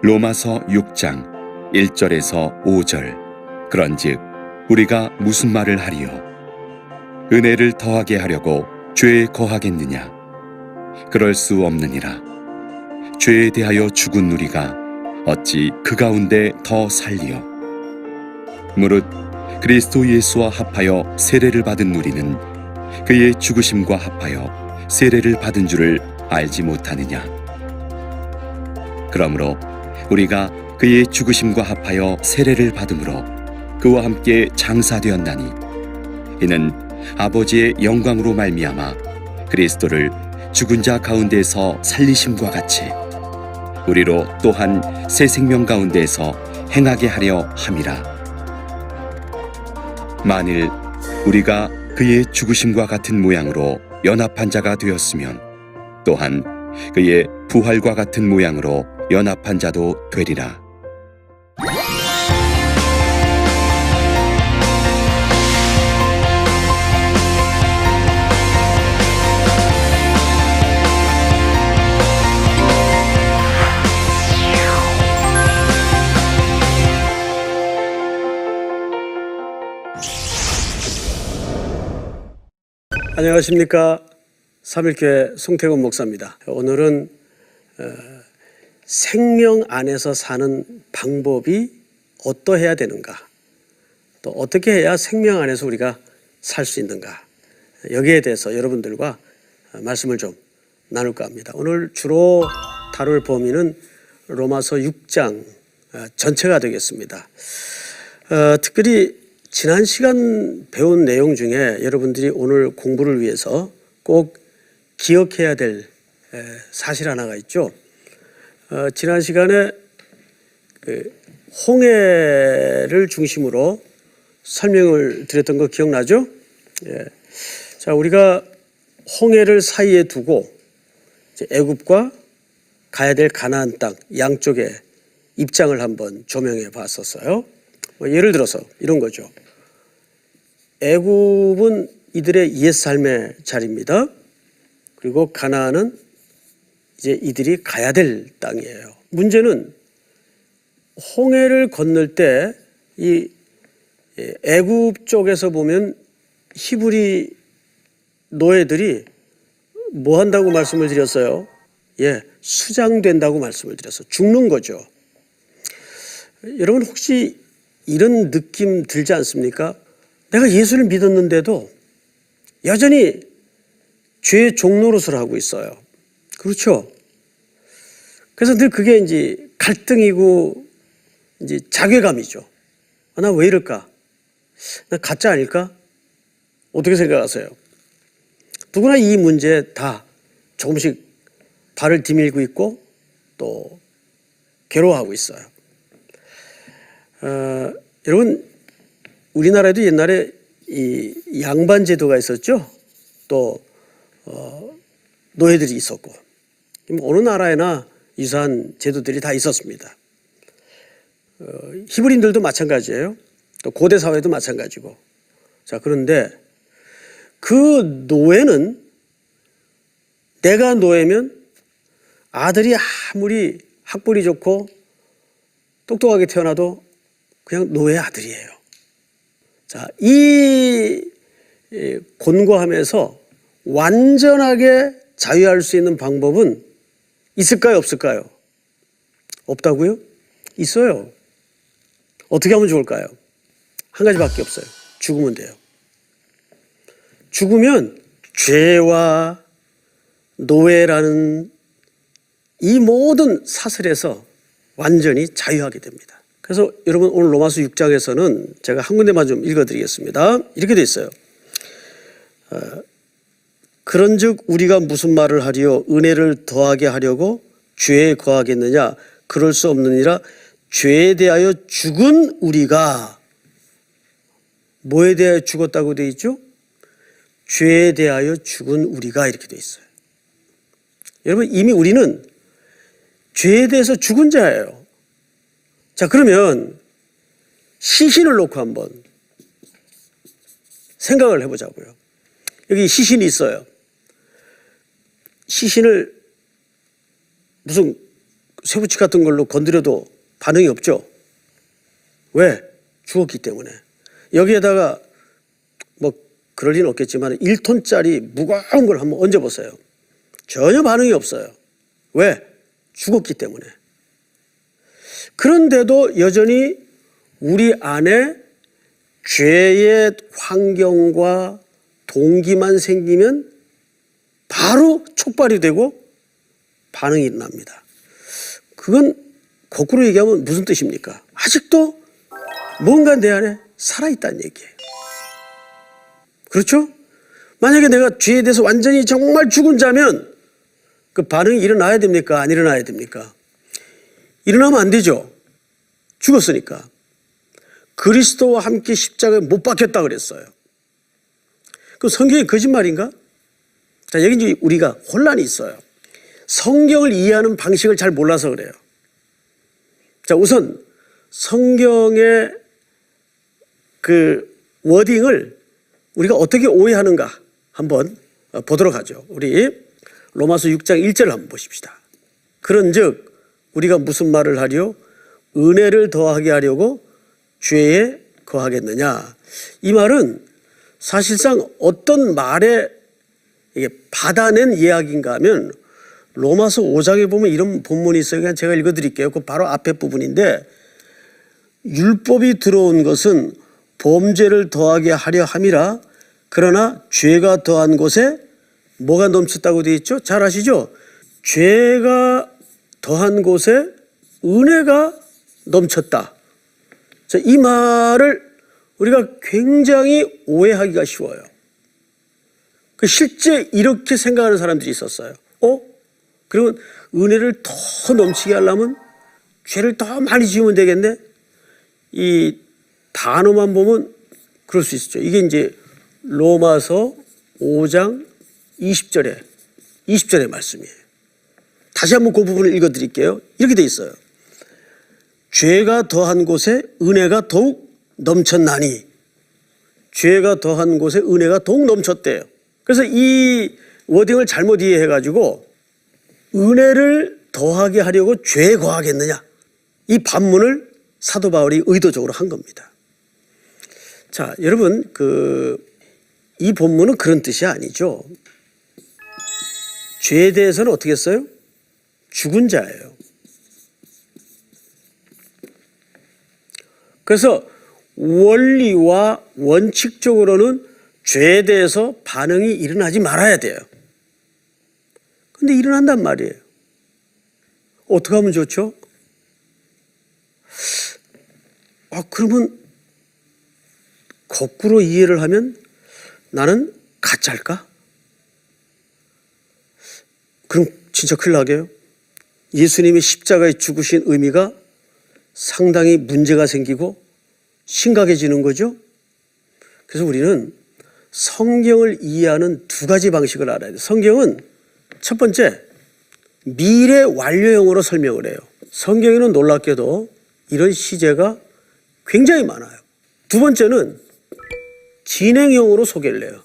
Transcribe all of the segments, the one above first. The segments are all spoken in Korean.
로마서 6장 1절에서 5절. 그런즉 우리가 무슨 말을 하리요? 은혜를 더하게 하려고 죄에 거하겠느냐? 그럴 수 없느니라. 죄에 대하여 죽은 우리가 어찌 그 가운데 더 살리요? 무릇 그리스도 예수와 합하여 세례를 받은 우리는 그의 죽으심과 합하여 세례를 받은 줄을 알지 못하느냐? 그러므로 우리가 그의 죽으심과 합하여 세례를 받음으로 그와 함께 장사되었나니 이는 아버지의 영광으로 말미암아 그리스도를 죽은 자 가운데서 살리심과 같이 우리로 또한 새 생명 가운데서 행하게 하려 함이라. 만일 우리가 그의 죽으심과 같은 모양으로 연합한 자가 되었으면 또한 그의 부활과 같은 모양으로 연합한 자도 되리라. 안녕하십니까. 삼일교회 송태곤 목사입니다. 오늘은 생명 안에서 사는 방법이 어떠해야 되는가, 또 어떻게 해야 생명 안에서 우리가 살 수 있는가, 여기에 대해서 여러분들과 말씀을 좀 나눌까 합니다. 오늘 주로 다룰 범위는 로마서 6장 전체가 되겠습니다. 특별히 지난 시간 배운 내용 중에 여러분들이 오늘 공부를 위해서 꼭 기억해야 될 사실 하나가 있죠. 지난 시간에 홍해를 중심으로 설명을 드렸던 거 기억나죠? 자, 우리가 홍해를 사이에 두고 애굽과 가야 될 가나안 땅 양쪽에 입장을 한번 조명해 봤었어요. 예를 들어서 이런 거죠. 애굽은 이들의 옛 삶의 자리입니다. 그리고 가나안은 이제 이들이 가야 될 땅이에요. 문제는 홍해를 건널 때 이 애굽 쪽에서 보면 히브리 노예들이 뭐 한다고 말씀을 드렸어요? 수장된다고 말씀을 드렸어요. 죽는 거죠. 여러분 혹시 이런 느낌 들지 않습니까? 내가 예수를 믿었는데도 여전히 죄의 종노릇을 하고 있어요. 그렇죠? 그래서 늘 그게 이제 갈등이고 이제 자괴감이죠. 나 왜 이럴까? 나 가짜 아닐까? 어떻게 생각하세요? 누구나 이 문제에 다 조금씩 발을 디밀고 있고 또 괴로워하고 있어요. 여러분, 우리나라에도 옛날에 이 양반 제도가 있었죠. 또 노예들이 있었고, 어느 나라에나 유사한 제도들이 다 있었습니다. 히브리인들도 마찬가지예요. 또 고대 사회도 마찬가지고. 자, 그런데 그 노예는, 내가 노예면 아들이 아무리 학벌이 좋고 똑똑하게 태어나도 그냥 노예 아들이에요. 자, 이 곤고함에서 완전하게 자유할 수 있는 방법은 있을까요, 없을까요? 없다고요? 있어요. 어떻게 하면 좋을까요? 한 가지밖에 없어요. 죽으면 돼요. 죽으면 죄와 노예라는 이 모든 사슬에서 완전히 자유하게 됩니다. 그래서 여러분, 오늘 로마서 6장에서는 제가 한 군데만 좀 읽어드리겠습니다. 이렇게 돼 있어요. 그런즉 우리가 무슨 말을 하리요? 은혜를 더하게 하려고 죄에 거하겠느냐? 그럴 수 없느니라. 죄에 대하여 죽은 우리가, 뭐에 대하여 죽었다고 돼 있죠? 죄에 대하여 죽은 우리가, 이렇게 돼 있어요. 여러분, 이미 우리는 죄에 대해서 죽은 자예요. 자, 그러면 시신을 놓고 한번 생각을 해보자고요. 여기 시신이 있어요. 시신을 무슨 쇠붙이 같은 걸로 건드려도 반응이 없죠. 왜? 죽었기 때문에. 여기에다가 뭐 그럴 리는 없겠지만 1톤짜리 무거운 걸 한번 얹어보세요. 전혀 반응이 없어요. 왜? 죽었기 때문에. 그런데도 여전히 우리 안에 죄의 환경과 동기만 생기면 바로 촉발이 되고 반응이 일어납니다. 그건 거꾸로 얘기하면 무슨 뜻입니까? 아직도 뭔가 내 안에 살아있다는 얘기예요. 그렇죠? 만약에 내가 죄에 대해서 완전히 정말 죽은 자면 그 반응이 일어나야 됩니까? 안 일어나야 됩니까? 일어나면 안 되죠. 죽었으니까. 그리스도와 함께 십자가에 못 박혔다 그랬어요. 그럼 성경이 거짓말인가? 자, 여기 이제 우리가 혼란이 있어요. 성경을 이해하는 방식을 잘 몰라서 그래요. 자, 우선 성경의 그 워딩을 우리가 어떻게 오해하는가 한번 보도록 하죠. 우리 로마서 6장 1절을 한번 보십시다. 그런즉 우리가 무슨 말을 하리요? 은혜를 더하게 하려고 죄에 거하겠느냐? 이 말은 사실상 어떤 말에 이게 받아낸 이야기인가 하면 로마서 5장에 보면 이런 본문이 있어요. 그냥 제가 읽어드릴게요. 그 바로 앞에 부분인데, 율법이 들어온 것은 범죄를 더하게 하려 함이라. 그러나 죄가 더한 곳에 뭐가 넘쳤다고 되어 있죠? 잘 아시죠? 죄가 더한 곳에 은혜가 넘쳤다. 자, 이 말을 우리가 굉장히 오해하기가 쉬워요. 실제 이렇게 생각하는 사람들이 있었어요. 그러면 은혜를 더 넘치게 하려면 죄를 더 많이 지으면 되겠네? 이 단어만 보면 그럴 수 있죠. 이게 이제 로마서 5장 20절의 말씀이에요. 다시 한번 그 부분을 읽어드릴게요. 이렇게 돼 있어요. 죄가 더한 곳에 은혜가 더욱 넘쳤나니. 죄가 더한 곳에 은혜가 더욱 넘쳤대요. 그래서 이 워딩을 잘못 이해해가지고 은혜를 더하게 하려고 죄에 거하겠느냐, 이 반문을 사도 바울이 의도적으로 한 겁니다. 자, 여러분, 이 본문은 그런 뜻이 아니죠. 죄에 대해서는 어떻게 했어요? 죽은 자예요. 그래서 원리와 원칙적으로는 죄에 대해서 반응이 일어나지 말아야 돼요. 근데 일어난단 말이에요. 어떻게 하면 좋죠? 그러면 거꾸로 이해를 하면 나는 가짜일까? 그럼 진짜 큰일 나게요. 예수님이 십자가에 죽으신 의미가 상당히 문제가 생기고 심각해지는 거죠. 그래서 우리는 성경을 이해하는 두 가지 방식을 알아야 돼요. 성경은 첫 번째, 미래 완료형으로 설명을 해요. 성경에는 놀랍게도 이런 시제가 굉장히 많아요. 두 번째는 진행형으로 소개를 해요.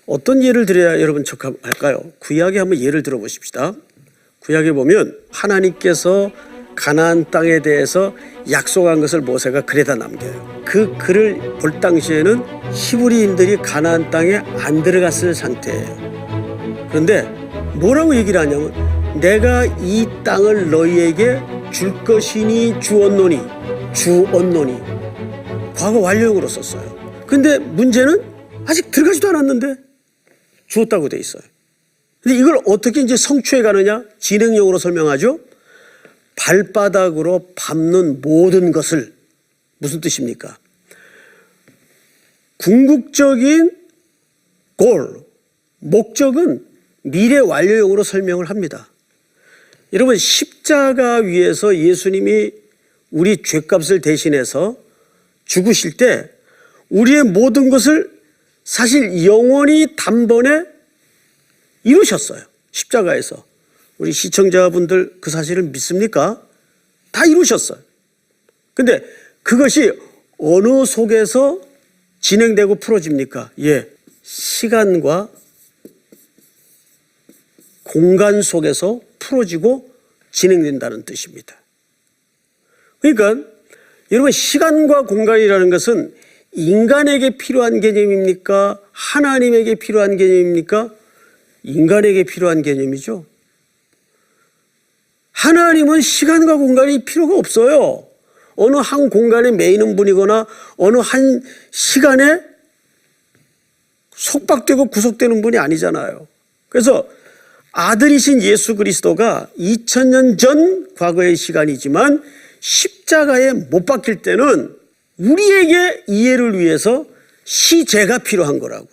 어떤 예를 들어야 여러분 적합할까요? 구약에 한번 예를 들어보십시다. 구약에 보면 하나님께서 가나안 땅에 대해서 약속한 것을 모세가 글에다 남겨요. 그 글을 볼 당시에는 히브리인들이 가나안 땅에 안 들어갔을 상태예요. 그런데 뭐라고 얘기를 하냐면, 내가 이 땅을 너희에게 줄 것이니 주었노니. 과거 완료형으로 썼어요. 근데 문제는 아직 들어가지도 않았는데 주었다고 돼 있어요. 근데 이걸 어떻게 이제 성취해 가느냐? 진행형으로 설명하죠. 발바닥으로 밟는 모든 것을. 무슨 뜻입니까? 궁극적인 목적은 미래 완료형으로 설명을 합니다. 여러분, 십자가 위에서 예수님이 우리 죄값을 대신해서 죽으실 때 우리의 모든 것을 사실 영원히 단번에 이루셨어요. 십자가에서. 우리 시청자분들 그 사실을 믿습니까? 다 이루셨어요. 근데 그것이 어느 속에서 진행되고 풀어집니까? 시간과 공간 속에서 풀어지고 진행된다는 뜻입니다. 그러니까 여러분, 시간과 공간이라는 것은 인간에게 필요한 개념입니까? 하나님에게 필요한 개념입니까? 인간에게 필요한 개념이죠. 하나님은 시간과 공간이 필요가 없어요. 어느 한 공간에 매이는 분이거나 어느 한 시간에 속박되고 구속되는 분이 아니잖아요. 그래서 아들이신 예수 그리스도가 2000년 전 과거의 시간이지만 십자가에 못 박힐 때는 우리에게 이해를 위해서 시제가 필요한 거라고요.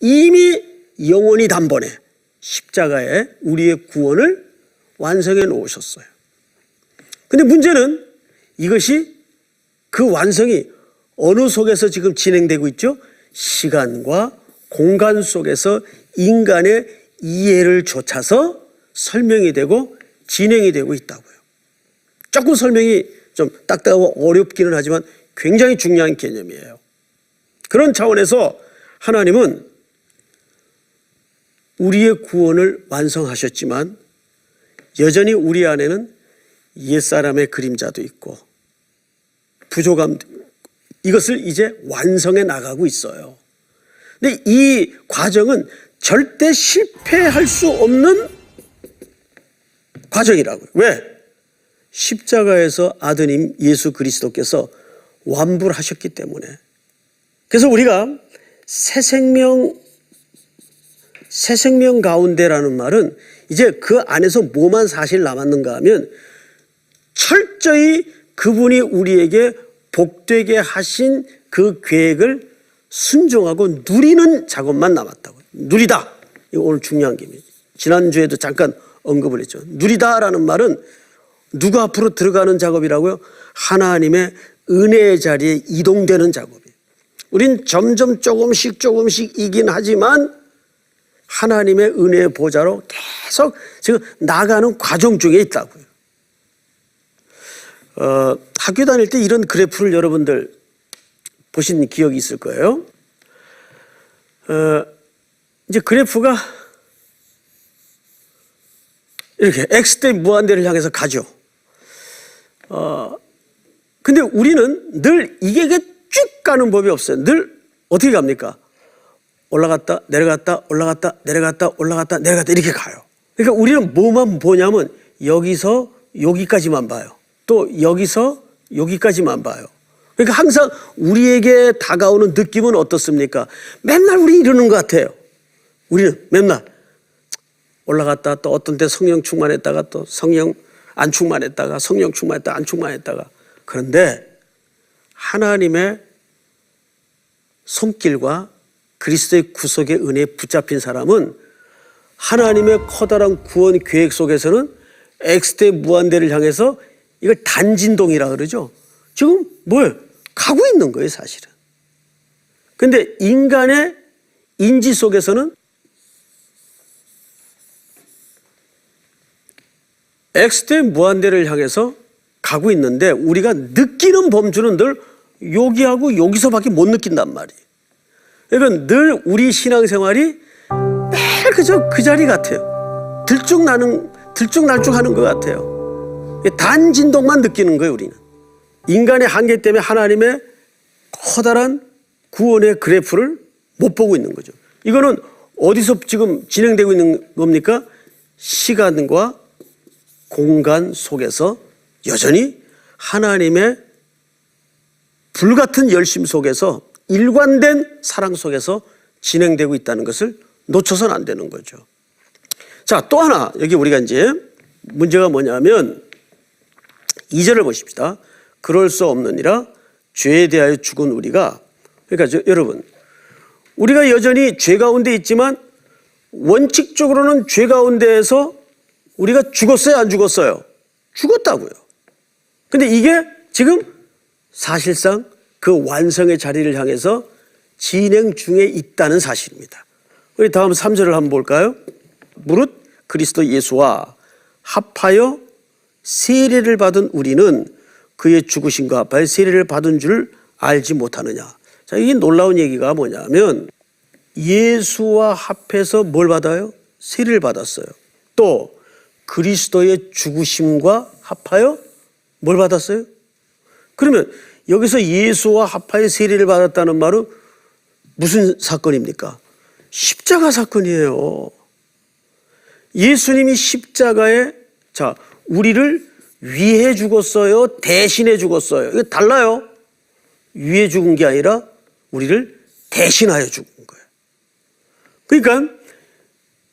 이미 영원히 단번에 십자가에 우리의 구원을 완성해 놓으셨어요. 근데 문제는 이것이 그 완성이 어느 속에서 지금 진행되고 있죠? 시간과 공간 속에서 인간의 이해를 좇아서 설명이 되고 진행이 되고 있다고요. 조금 설명이 좀 딱딱하고 어렵기는 하지만 굉장히 중요한 개념이에요. 그런 차원에서 하나님은 우리의 구원을 완성하셨지만 여전히 우리 안에는 옛사람의 그림자도 있고 부족함, 이것을 이제 완성해 나가고 있어요. 근데 이 과정은 절대 실패할 수 없는 과정이라고요. 왜? 십자가에서 아드님 예수 그리스도께서 완부를 하셨기 때문에. 그래서 우리가 새 생명 가운데라는 말은 이제 그 안에서 뭐만 사실 남았는가 하면 철저히 그분이 우리에게 복되게 하신 그 계획을 순종하고 누리는 작업만 남았다고. 누리다. 이거 오늘 중요한 개념이에요. 지난주에도 잠깐 언급을 했죠. 누리다라는 말은 누가 앞으로 들어가는 작업이라고요? 하나님의 은혜의 자리에 이동되는 작업이에요. 우린 점점 조금씩이긴 하지만 하나님의 은혜의 보좌로 계속 지금 나가는 과정 중에 있다고요. 학교 다닐 때 이런 그래프를 여러분들 보신 기억이 있을 거예요. 이제 그래프가 이렇게 X대 무한대를 향해서 가죠. 근데 우리는 늘 이게 쭉 가는 법이 없어요. 늘 어떻게 갑니까? 올라갔다 내려갔다 올라갔다 내려갔다 올라갔다 내려갔다 이렇게 가요. 그러니까 우리는 뭐만 보냐면 여기서 여기까지만 봐요. 또 여기서 여기까지만 봐요. 그러니까 항상 우리에게 다가오는 느낌은 어떻습니까? 맨날 우리 이러는 것 같아요. 우리는 맨날 올라갔다 또 어떤 때 성령 충만했다가 또 성령 안 충만했다가 성령 충만했다가 안 충만했다가. 그런데 하나님의 손길과 그리스도의 구속의 은혜에 붙잡힌 사람은 하나님의 커다란 구원 계획 속에서는 X대 무한대를 향해서 이걸 단진동이라 그러죠. 지금 뭐예요? 가고 있는 거예요, 사실은. 근데 인간의 인지 속에서는 X대 무한대를 향해서 가고 있는데 우리가 느끼는 범주는 늘 여기하고 여기서밖에 못 느낀단 말이에요. 그러니까 늘 우리 신앙생활이 매일 그저 그 자리 같아요. 들쭉날쭉하는 것 같아요. 단진동만 느끼는 거예요, 우리는. 인간의 한계 때문에 하나님의 커다란 구원의 그래프를 못 보고 있는 거죠. 이거는 어디서 지금 진행되고 있는 겁니까? 시간과 공간 속에서 여전히 하나님의 불같은 열심 속에서 일관된 사랑 속에서 진행되고 있다는 것을 놓쳐서는 안 되는 거죠. 자, 또 하나 여기 우리가 이제 문제가 뭐냐면 2절을 보십시다. 그럴 수 없느니라 죄에 대하여 죽은 우리가. 그러니까 여러분, 우리가 여전히 죄 가운데 있지만 원칙적으로는 죄 가운데에서 우리가 죽었어요, 안 죽었어요? 죽었다고요. 근데 이게 지금 사실상 그 완성의 자리를 향해서 진행 중에 있다는 사실입니다. 우리 다음 3절을 한번 볼까요? 무릇 그리스도 예수와 합하여 세례를 받은 우리는 그의 죽으심과 합하여 세례를 받은 줄 알지 못하느냐. 자, 이게 놀라운 얘기가 뭐냐면 예수와 합해서 뭘 받아요? 세례를 받았어요. 또 그리스도의 죽으심과 합하여 뭘 받았어요? 그러면 여기서 예수와 합하여 세례를 받았다는 말은 무슨 사건입니까? 십자가 사건이에요. 예수님이 십자가에 우리를 위해 죽었어요? 대신해 죽었어요? 이거 달라요. 위해 죽은 게 아니라 우리를 대신하여 죽은 거예요. 그러니까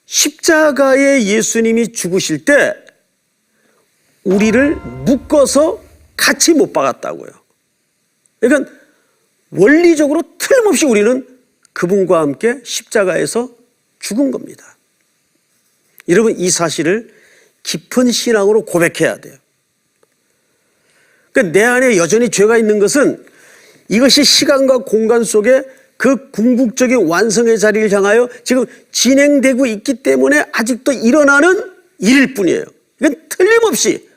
십자가에 예수님이 죽으실 때 우리를 묶어서 같이 못 박았다고요. 그러니까 원리적으로 틀림없이 우리는 그분과 함께 십자가에서 죽은 겁니다. 여러분, 이 사실을 깊은 신앙으로 고백해야 돼요. 그러니까 내 안에 여전히 죄가 있는 것은 이것이 시간과 공간 속에 그 궁극적인 완성의 자리를 향하여 지금 진행되고 있기 때문에 아직도 일어나는 일일 뿐이에요. 이건 틀림없이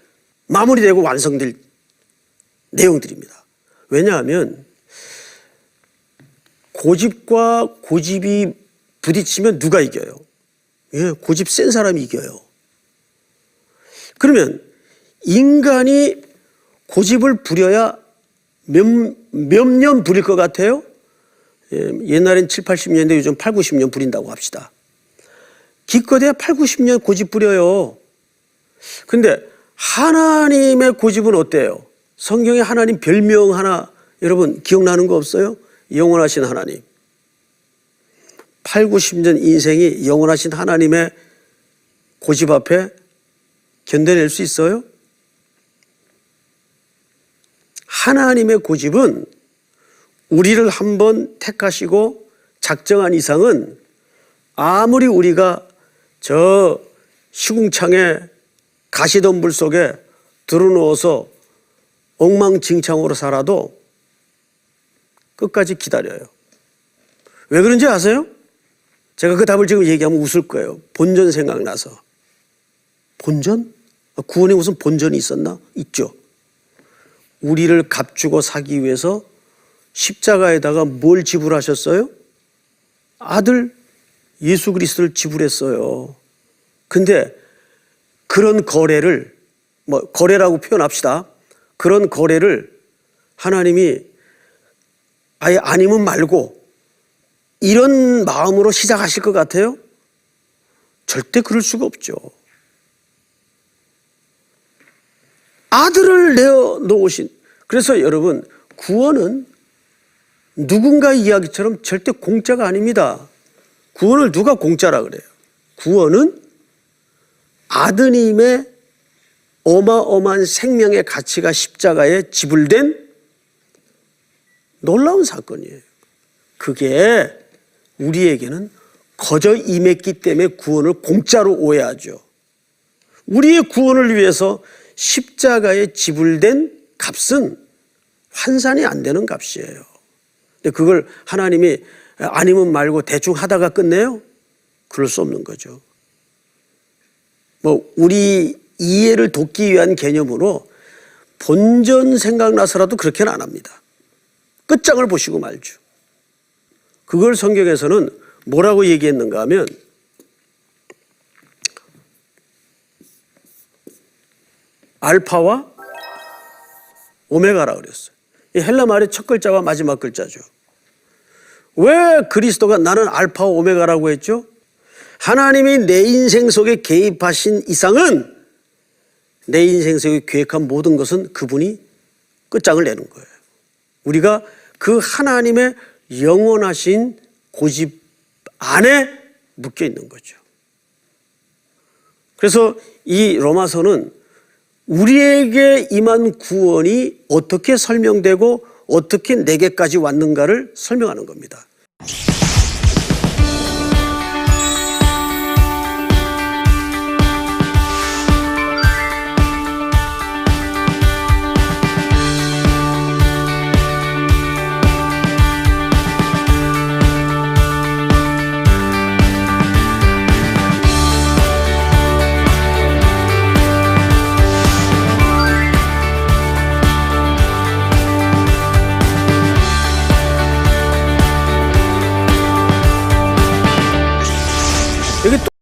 마무리되고 완성될 내용들입니다. 왜냐하면 고집과 고집이 부딪히면 누가 이겨요? 예, 고집 센 사람이 이겨요. 그러면 인간이 고집을 부려야 몇 년 부릴 것 같아요? 예, 옛날엔 7, 80년인데 요즘 8, 90년 부린다고 합시다. 기껏해야 8, 90년 고집 부려요. 근데 하나님의 고집은 어때요? 성경에 하나님 별명 하나 여러분 기억나는 거 없어요? 영원하신 하나님. 8, 90년 인생이 영원하신 하나님의 고집 앞에 견뎌낼 수 있어요? 하나님의 고집은 우리를 한번 택하시고 작정한 이상은 아무리 우리가 저 시궁창에 가시덤불 속에 들어누워서 엉망진창으로 살아도 끝까지 기다려요. 왜 그런지 아세요? 제가 그 답을 지금 얘기하면 웃을 거예요. 본전 생각나서. 본전? 구원에 무슨 본전이 있었나? 있죠. 우리를 값주고 사기 위해서 십자가에다가 뭘 지불하셨어요? 아들 예수 그리스도를 지불했어요. 근데 그런 거래를 거래라고 표현합시다. 그런 거래를 하나님이 아예 아니면 말고 이런 마음으로 시작하실 것 같아요? 절대 그럴 수가 없죠. 아들을 내어놓으신. 그래서 여러분, 구원은 누군가 이야기처럼 절대 공짜가 아닙니다. 구원을 누가 공짜라 그래요? 구원은 아드님의 어마어마한 생명의 가치가 십자가에 지불된 놀라운 사건이에요. 그게 우리에게는 거저 임했기 때문에 구원을 공짜로 오해하죠. 우리의 구원을 위해서 십자가에 지불된 값은 환산이 안 되는 값이에요. 근데 그걸 하나님이 아니면 말고 대충 하다가 끝내요? 그럴 수 없는 거죠. 우리 이해를 돕기 위한 개념으로 본전 생각나서라도 그렇게는 안 합니다. 끝장을 보시고 말죠. 그걸 성경에서는 뭐라고 얘기했는가 하면 알파와 오메가라 그랬어요. 이 헬라 말의 첫 글자와 마지막 글자죠. 왜 그리스도가 나는 알파와 오메가라고 했죠? 하나님이 내 인생 속에 개입하신 이상은 내 인생 속에 계획한 모든 것은 그분이 끝장을 내는 거예요. 우리가 그 하나님의 영원하신 고집 안에 묶여 있는 거죠. 그래서 이 로마서는 우리에게 임한 구원이 어떻게 설명되고 어떻게 내게까지 왔는가를 설명하는 겁니다. 여기